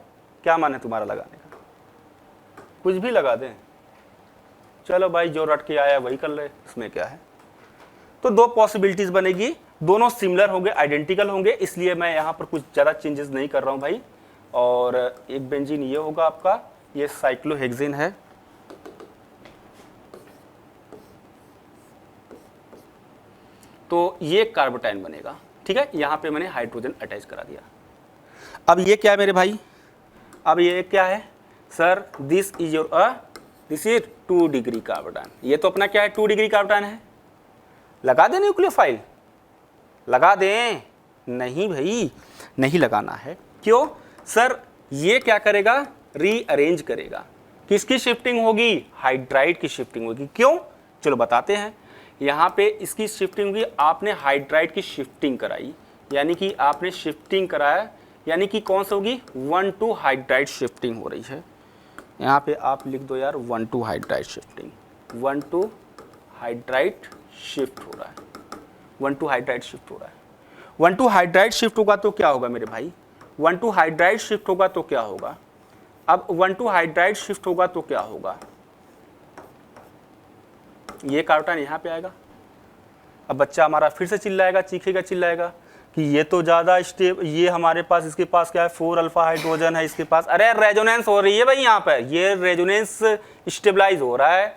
क्या मन है तुम्हारा लगाने का? कुछ भी लगा दें, चलो भाई जो रट के आया वही कर ले, इसमें क्या है। तो 2 पॉसिबिलिटीज बनेगी, दोनों सिमिलर होंगे, आइडेंटिकल होंगे, इसलिए मैं यहाँ पर कुछ ज़्यादा चेंजेस नहीं कर रहा हूँ भाई। और एक बेंजीन ये होगा आपका, ये साइक्लोहेक्सेन है, तो ये कार्बोटाइन बनेगा, ठीक है। यहाँ पे मैंने हाइड्रोजन अटैच करा दिया। अब ये क्या है मेरे भाई? अब ये क्या है sir? This is your this is 2 degree carbocation. ये तो अपना क्या है? 2 डिग्री कार्बोटाइन है। लगा दें न्यूक्लियोफाइल? लगा दें? नहीं भाई, नहीं लगाना है। क्यों सर? ये क्या करेगा? रीअरेंज करेगा। किसकी शिफ्टिंग होगी? हाइड्राइड की शिफ्टिंग होगी। क्यों? चलो बताते हैं। यहाँ पे इसकी शिफ्टिंग हुई, आपने हाइड्राइड की शिफ्टिंग कराई, यानी कि आपने शिफ्टिंग कराया, यानी कि कौन सा होगी? 1 to हाइड्राइड शिफ्टिंग हो रही है। यहाँ पे आप लिख दो यार 1 to hydride shifting, 1 to hydride shift हो रहा है, 1 to हाइड्राइड शिफ्ट हो रहा है। 1 to हाइड्राइड शिफ्ट होगा तो क्या होगा मेरे भाई? 1 to हाइड्राइड शिफ्ट होगा तो क्या होगा? अब 1 to हाइड्राइड शिफ्ट होगा तो क्या होगा? ये कार्बोटाइन यहाँ पे आएगा। अब बच्चा हमारा फिर से चिल्लाएगा, चीखेगा, चिल्लाएगा कि ये तो ज़्यादा स्टेप, ये हमारे पास, इसके पास क्या है? 4 अल्फा हाइड्रोजन है इसके पास। अरे रेजोनेंस हो रही है भाई, यहाँ पर ये रेजोनेंस स्टेबलाइज हो रहा है।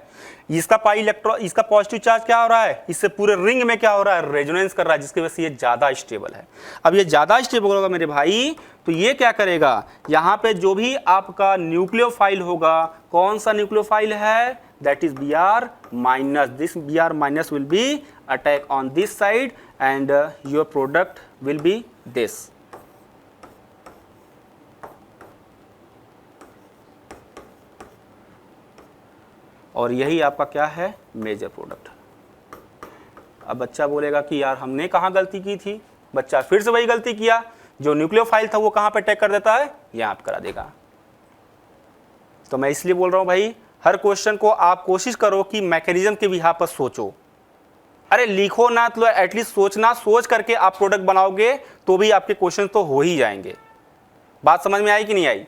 इसका पाई इलेक्ट्रॉन, इसका पॉजिटिव चार्ज क्या हो रहा है? इससे पूरे रिंग में क्या हो रहा है? रेजोनेंस कर रहा है, जिसकी वजह से ये ज़्यादा स्टेबल है। अब ये ज़्यादा स्टेबल होगा मेरे भाई, तो ये क्या करेगा? यहाँ पे जो भी आपका न्यूक्लियोफाइल होगा, कौन सा न्यूक्लियोफाइल है? That is Br minus. This Br minus will be attack on this side and your product will be this. और यही आपका क्या है? Major product. अब बच्चा बोलेगा कि यार हमने कहाँ गलती की थी? बच्चा फिर से वही गलती किया, जो न्यूक्लियोफाइल था वो कहाँ पे अटैक कर देता है? यहाँ पे करा देगा। तो मैं इसलिए बोल रहा हूँ भाई, हर क्वेश्चन को आप कोशिश करो कि मैकेनिज्म के बिहाफ पर सोचो। अरे लिखो ना तो एटलीस्ट सोचना, सोच करके आप प्रोडक्ट बनाओगे तो भी आपके क्वेश्चन तो हो ही जाएंगे। बात समझ में आई कि नहीं आई?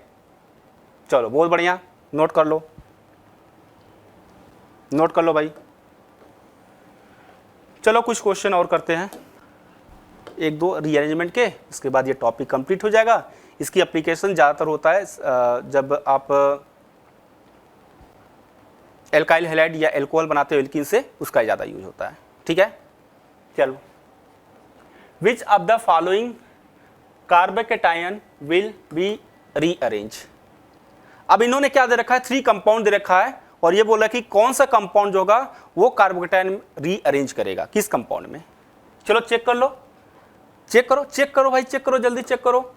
चलो बहुत बढ़िया, नोट कर लो, नोट कर लो भाई। चलो कुछ क्वेश्चन और करते हैं, 1-2 रीअरेंजमेंट के, इसके बाद ये टॉपिक कंप्लीट हो जाएगा। इसकी एप्लीकेशन ज़्यादातर होता है जब आप एल्काइल हैलाइड या एल्कोहल बनाते हो एल्कीन से, उसका ज़्यादा यूज होता है, ठीक है। चलो, which of the following carbocation will be rearrange. अब इन्होंने क्या दे रखा है? 3 कंपाउंड दे रखा है और ये बोला कि कौन सा कंपाउंड जो होगा वो कार्बोकेटायन रीअरेंज करेगा, किस कंपाउंड में। चलो चेक कर लो, चेक करो, चेक करो भाई, चेक करो, जल्दी चेक करो।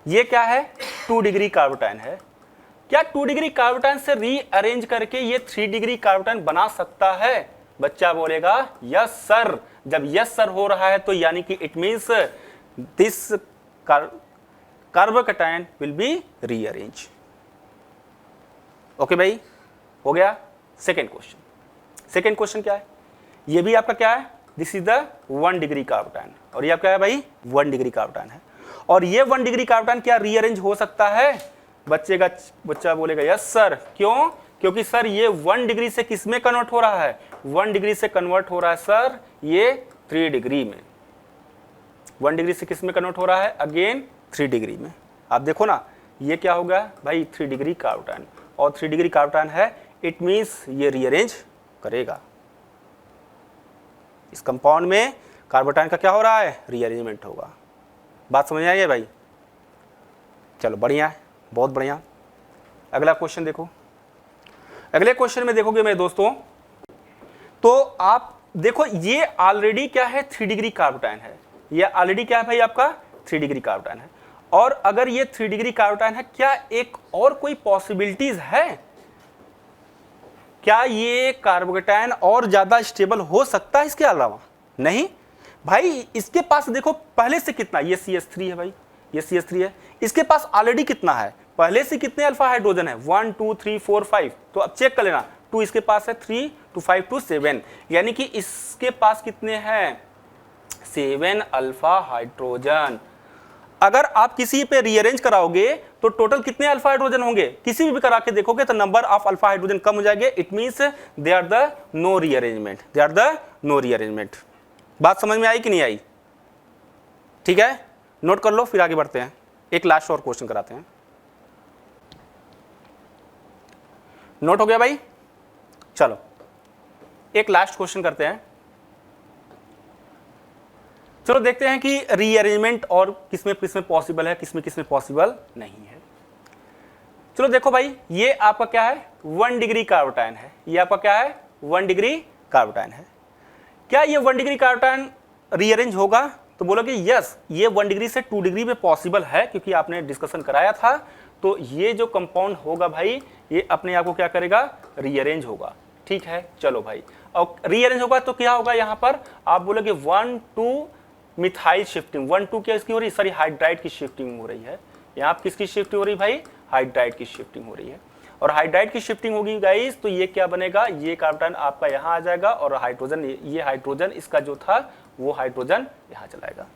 ये क्या है? 2 डिग्री कार्बोटाइन है। क्या 2 डिग्री कार्बोटाइन से रीअरेंज करके ये 3 डिग्री कार्बोटाइन बना सकता है? बच्चा बोलेगा यस सर। जब यस सर हो रहा है तो यानी कि it means this carbocation will be rearrange. Okay भाई, हो गया। सेकेंड क्वेश्चन, सेकेंड क्वेश्चन क्या है? ये भी आपका क्या है? दिस इज द 1 डिग्री कार्बोटाइन और ये आपका है भाई 1 डिग्री कार्बोटाइन है। और ये 1 डिग्री कार्बोटाइन क्या रीअरेंज हो सकता है? बच्चा बोलेगा यस सर। क्यों? क्योंकि सर ये 1 डिग्री से किस में कन्वर्ट हो रहा है? 1 डिग्री से कन्वर्ट हो रहा है सर ये 3 डिग्री में। 1 डिग्री से किस में कन्वर्ट हो रहा है? अगेन 3 डिग्री में। आप देखो ना, ये क्या होगा भाई? 3 डिग्री कार्बोटाइन, और 3 डिग्री कार्बोटाइन है, इट मीन्स ये रीअरेंज करेगा। इस कंपाउंड में कार्बोटाइन का क्या हो रहा है? रीअरेंजमेंट होगा। बात समझ में आई है भाई? चलो बढ़िया है, बहुत बढ़िया। अगला क्वेश्चन देखो। अगले क्वेश्चन में देखोगे मेरे दोस्तों, तो आप देखो ये ऑलरेडी क्या है, 3 डिग्री कार्बोटाइन है। ये ऑलरेडी क्या है भाई आपका 3 डिग्री कार्बोटाइन है। और अगर ये 3 डिग्री कार्बोटाइन है, क्या एक और कोई पॉसिबिलिटीज है? क्या ये कार्बोकेटायन और ज्यादा स्टेबल हो सकता है इसके अलावा? नहीं भाई, इसके पास देखो पहले से कितना, ये CH3 है भाई, ये CH3 है, इसके पास ऑलरेडी कितना है, पहले से कितने अल्फा हाइड्रोजन है, 1 2 3 4 5। तो अब चेक कर लेना, 2 इसके पास है, 3 2 5 2 7, यानी कि इसके पास कितने हैं, 7 अल्फा हाइड्रोजन। अगर आप किसी पे रीअरेंज कराओगे तो टोटल कितने अल्फा हाइड्रोजन होंगे, किसी भी करा के देखोगे तो नंबर ऑफ अल्फा हाइड्रोजन कम हो जाएंगे। It means they are the no rearrangement, they are the no rearrangement. बात समझ में आई कि नहीं आई? ठीक है, नोट कर लो, फिर आगे बढ़ते हैं। एक लास्ट और क्वेश्चन कराते हैं। नोट हो गया भाई? चलो एक लास्ट क्वेश्चन करते हैं। चलो देखते हैं कि रीअरेंजमेंट और किसमें किसमें पॉसिबल है, किसमें किसमें पॉसिबल नहीं है। चलो देखो भाई, ये आपका क्या है, 1 डिग्री कार्बोटाइन है। ये आपका क्या है, 1 डिग्री कार्बोटाइन है। क्या ये 1 डिग्री कार्बोटाइन रीअरेंज होगा? तो बोलोगे यस, ये 1 डिग्री से 2 डिग्री में पॉसिबल है, क्योंकि आपने डिस्कशन कराया था। तो ये जो कंपाउंड होगा भाई, ये अपने आप को क्या करेगा, रीअरेंज होगा। ठीक है, चलो भाई, और रीअरेंज होगा तो क्या होगा, यहां पर आप बोलोगे 1 2 मिथाइल शिफ्टिंग, 1 2 क्या इसकी हो रही है, सॉरी हाइड्राइड की शिफ्टिंग हो रही है। यहाँ पर किसकी शिफ्टिंग हो रही है भाई, हाइड्राइड की शिफ्टिंग हो रही है। और हाइड्राइड की शिफ्टिंग होगी गाइस, तो ये क्या बनेगा, ये कार्बन आपका यहाँ आ जाएगा, और हाइड्रोजन, ये हाइड्रोजन इसका जो था वो हाइड्रोजन यहाँ चलाएगा।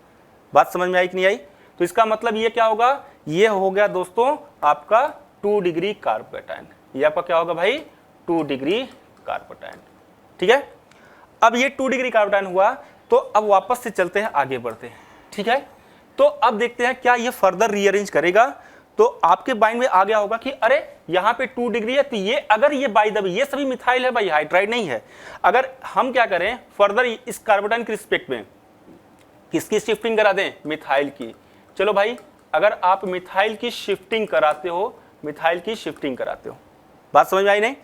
बात समझ में आई कि नहीं आई? तो इसका मतलब ये क्या होगा, ये हो गया दोस्तों आपका 2 डिग्री कार्बोकेटायन। ये आपका क्या होगा भाई, 2 डिग्री कार्बोकेटायन। ठीक है, अब ये 2 डिग्री कार्बोकेटायन हुआ, तो अब वापस से चलते हैं, आगे बढ़ते हैं। ठीक है, तो अब देखते हैं क्या ये फर्दर रीअरेंज करेगा। तो आपके माइंड में आ गया होगा कि अरे यहाँ पे 2 डिग्री है, तो ये अगर ये बाय द वे ये सभी मिथाइल है भाई, हाइड्राइड नहीं है। अगर हम क्या करें फर्दर इस कार्बोटाइन के रिस्पेक्ट में किसकी शिफ्टिंग करा दें, मिथाइल की। चलो भाई, अगर आप मिथाइल की शिफ्टिंग कराते हो, मिथाइल की शिफ्टिंग कराते हो, बात समझ में आई नहीं?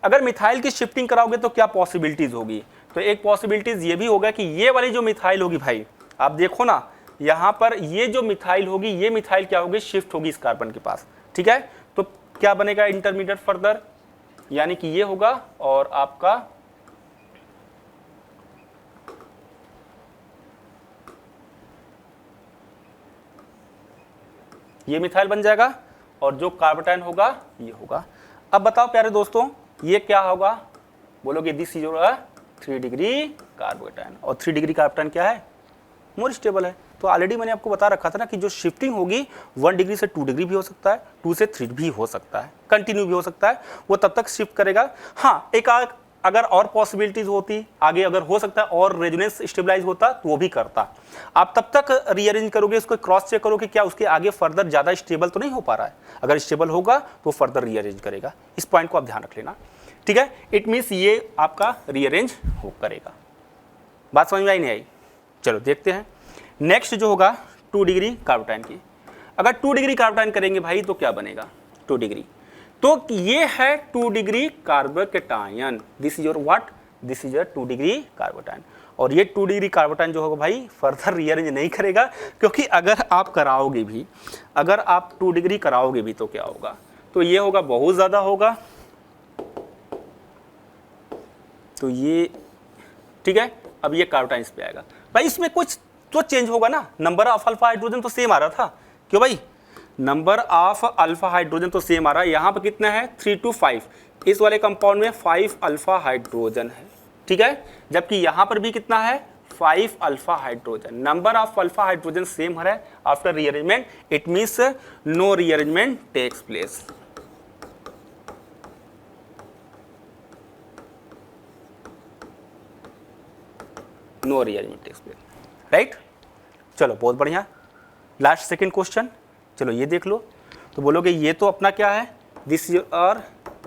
अगर मिथाइल की शिफ्टिंग कराओगे तो क्या पॉसिबिलिटीज होगी? तो एक पॉसिबिलिटीज ये भी होगा कि ये वाली जो मिथाइल होगी भाई, आप देखो ना यहाँ पर ये जो मिथाइल होगी, ये मिथाइल क्या होगी, शिफ्ट होगी इस कार्बन के पास। ठीक है, तो क्या बनेगा इंटरमीडिएट फर्दर, यानी कि ये होगा, और आपका ये मिथाइल बन जाएगा, और जो कार्बोटाइन होगा ये होगा। अब बताओ प्यारे दोस्तों, ये क्या होगा, बोलोगे दिस इज 3 डिग्री कार्बोकेटायन। और 3 डिग्री कार्बोकेटायन क्या है, मोर स्टेबल है। तो ऑलरेडी मैंने आपको बता रखा था ना कि जो शिफ्टिंग होगी 1 डिग्री से 2 डिग्री भी हो सकता है, 2 से 3 भी हो सकता है, कंटिन्यू भी हो सकता है, वो तब तक शिफ्ट करेगा। हाँ, एक अगर और पॉसिबिलिटीज होती आगे, अगर हो सकता है और रेजोनेंस स्टेबलाइज होता तो वो भी करता। आप तब तक रीअरेंज करोगे, उसको क्रॉस चेक करोगे क्या उसके आगे फर्दर ज़्यादा स्टेबल तो नहीं हो पा रहा है। अगर स्टेबल होगा तो फर्दर रीअरेंज करेगा। इस पॉइंट को आप ध्यान रख लेना। ठीक है, इट मीन्स ये आपका रीअरेंज हो करेगा। बात समझ में आई नहीं आई? चलो देखते हैं नेक्स्ट जो होगा 2 डिग्री कार्बोटाइन की। अगर 2 डिग्री कार्बोटाइन करेंगे भाई तो क्या बनेगा, 2 डिग्री, तो ये है 2 degree carbocation. This is your what, this is your 2 degree carbocation. और ये 2 डिग्री कार्बोटायन जो होगा भाई फर्दर रीअरेंज नहीं करेगा, क्योंकि अगर आप कराओगे भी, अगर आप 2 डिग्री कराओगे भी तो क्या होगा, तो ये होगा बहुत ज़्यादा होगा। तो ये ठीक है, अब ये कार्बोटाइन इस पे आएगा भाई, इसमें कुछ तो चेंज होगा ना, नंबर ऑफ अल्फा हाइड्रोजन तो सेम आ रहा था, क्यों भाई, नंबर ऑफ अल्फा हाइड्रोजन तो सेम आ रहा है। यहाँ पर कितना है 3 to 5, इस वाले कंपाउंड में 5 अल्फा हाइड्रोजन है। ठीक है, जबकि यहाँ पर भी कितना है 5 alpha hydrogen. Number of alpha hydrogen same है after rearrangement, it means no rearrangement takes place. No rearrangement takes place, right. चलो बहुत बढ़िया, लास्ट सेकंड क्वेश्चन, चलो ये देख लो। तो बोलोगे ये तो अपना क्या है, दिस और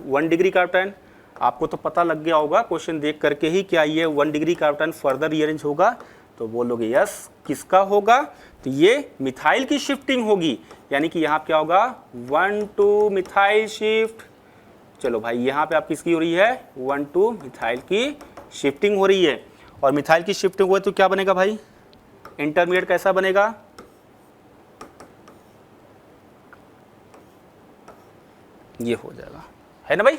1 डिग्री कार्बोटायन। आपको तो पता लग गया होगा क्वेश्चन देख करके ही, क्या ये 1 डिग्री कार्बोटायन फर्दर रीअरेंज होगा तो बोलोगे यस, किसका होगा? तो ये मिथाइल की शिफ्टिंग होगी, यानी कि यहाँ क्या होगा 1 to मिथाइल शिफ्ट। चलो भाई यहाँ पे आप किसकी हो रही है 1 to मिथाइल की शिफ्टिंग हो रही है। और मिथाइल की शिफ्टिंग हुई तो क्या बनेगा भाई, इंटरमीडिएट कैसा बनेगा? ये हो जाएगा, है ना भाई?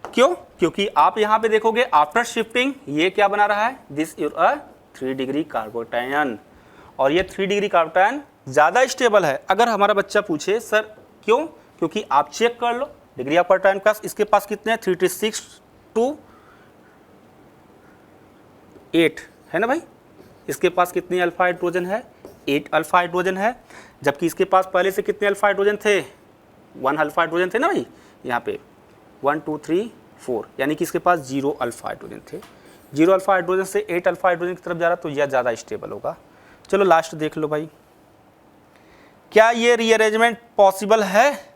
क्यों? क्योंकि आप यहां पे देखोगे आफ्टर शिफ्टिंग ये क्या बना रहा है, this is a 3 degree carbocation, और ये 3 डिग्री कार्बोटायन ज्यादा स्टेबल है। अगर हमारा बच्चा पूछे सर क्यों, क्योंकि आप चेक कर लो डिग्री ऑफ कार्बोटायन पास इसके पास कितने हैं 36 to 8 है ना भाई। इसके पास कितने अल्फा हाइड्रोजन है 8 अल्फा हाइड्रोजन है, जबकि इसके पास पहले से कितने अल्फा हाइड्रोजन थे 1 अल्फा हाइड्रोजन थे ना भाई। यहाँ पे 1 2 3 4 यानी कि इसके पास 0 अल्फा हाइड्रोजन थे। 0 अल्फा हाइड्रोजन से 8 अल्फा हाइड्रोजन की तरफ जा रहा तो यह ज़्यादा स्टेबल होगा। चलो लास्ट देख लो भाई, क्या ये रीअरेंजमेंट पॉसिबल है?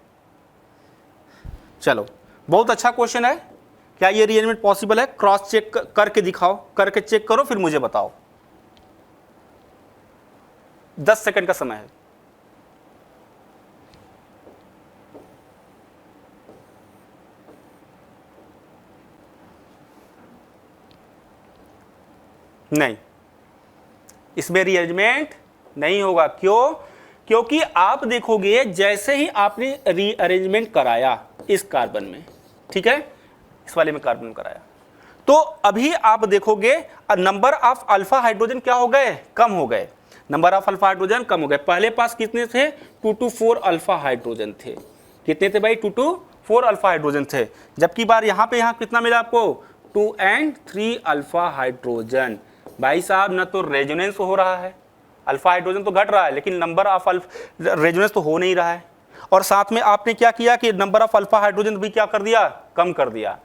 चलो बहुत अच्छा क्वेश्चन है, क्या ये रीअरेंजमेंट पॉसिबल है? क्रॉस चेक करके दिखाओ, करके चेक करो फिर मुझे बताओ। 10 सेकंड का समय है। नहीं, इसमें रीअरेंजमेंट नहीं होगा। क्यों? क्योंकि आप देखोगे जैसे ही आपने रीअरेंजमेंट कराया इस कार्बन में, ठीक है, इस वाले में कार्बन में कराया, तो अभी आप देखोगे नंबर ऑफ अल्फा हाइड्रोजन क्या हो गए, कम हो गए। नंबर ऑफ अल्फा हाइड्रोजन कम हो गए। पहले पास कितने थे 2 to 4 अल्फा हाइड्रोजन थे। कितने थे भाई 2 to 4 अल्फा हाइड्रोजन थे, जबकि बार यहाँ पे यहाँ कितना मिला आपको 2 and 3 अल्फा हाइड्रोजन। भाई साहब ना तो रेजोनेंस हो रहा है, अल्फा हाइड्रोजन तो घट रहा है लेकिन नंबर ऑफ रेजोनेंस तो हो नहीं रहा है। और साथ में आपने क्या किया कि नंबर ऑफ अल्फा हाइड्रोजन भी क्या कर दिया, कम कर दिया।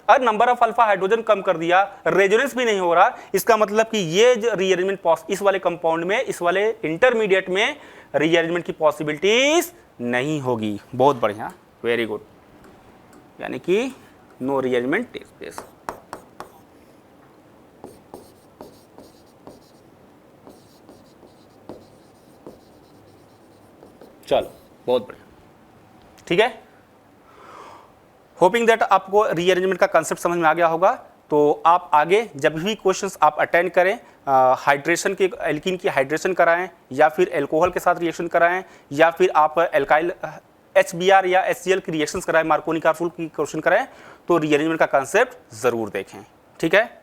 और नंबर ऑफ अल्फा हाइड्रोजन कम कर दिया, रेजोनेंस भी नहीं हो रहा, इसका मतलब कि ये रीअरेंजमेंट इस वाले कंपाउंड में, इस वाले इंटरमीडिएट में रीअरेंजमेंट की पॉसिबिलिटीज नहीं होगी। बहुत बढ़िया, वेरी गुड, यानी कि नो रीअरेंजमेंट टेक्स प्लेस। चलो बहुत बढ़िया, ठीक है। होपिंग दैट आपको रीअरेंजमेंट का कंसेप्ट समझ में आ गया होगा। तो आप आगे जब भी क्वेश्चंस आप अटेंड करें, हाइड्रेशन के एल्कीन की हाइड्रेशन कराएं या फिर एल्कोहल के साथ रिएक्शन कराएं या फिर आप एल्काइल HBr या HCl की रिएक्शंस कराएं, मार्कोनी कारपूल की क्वेश्चन कराएं, तो रीअरेंजमेंट का कंसेप्ट जरूर देखें, ठीक है।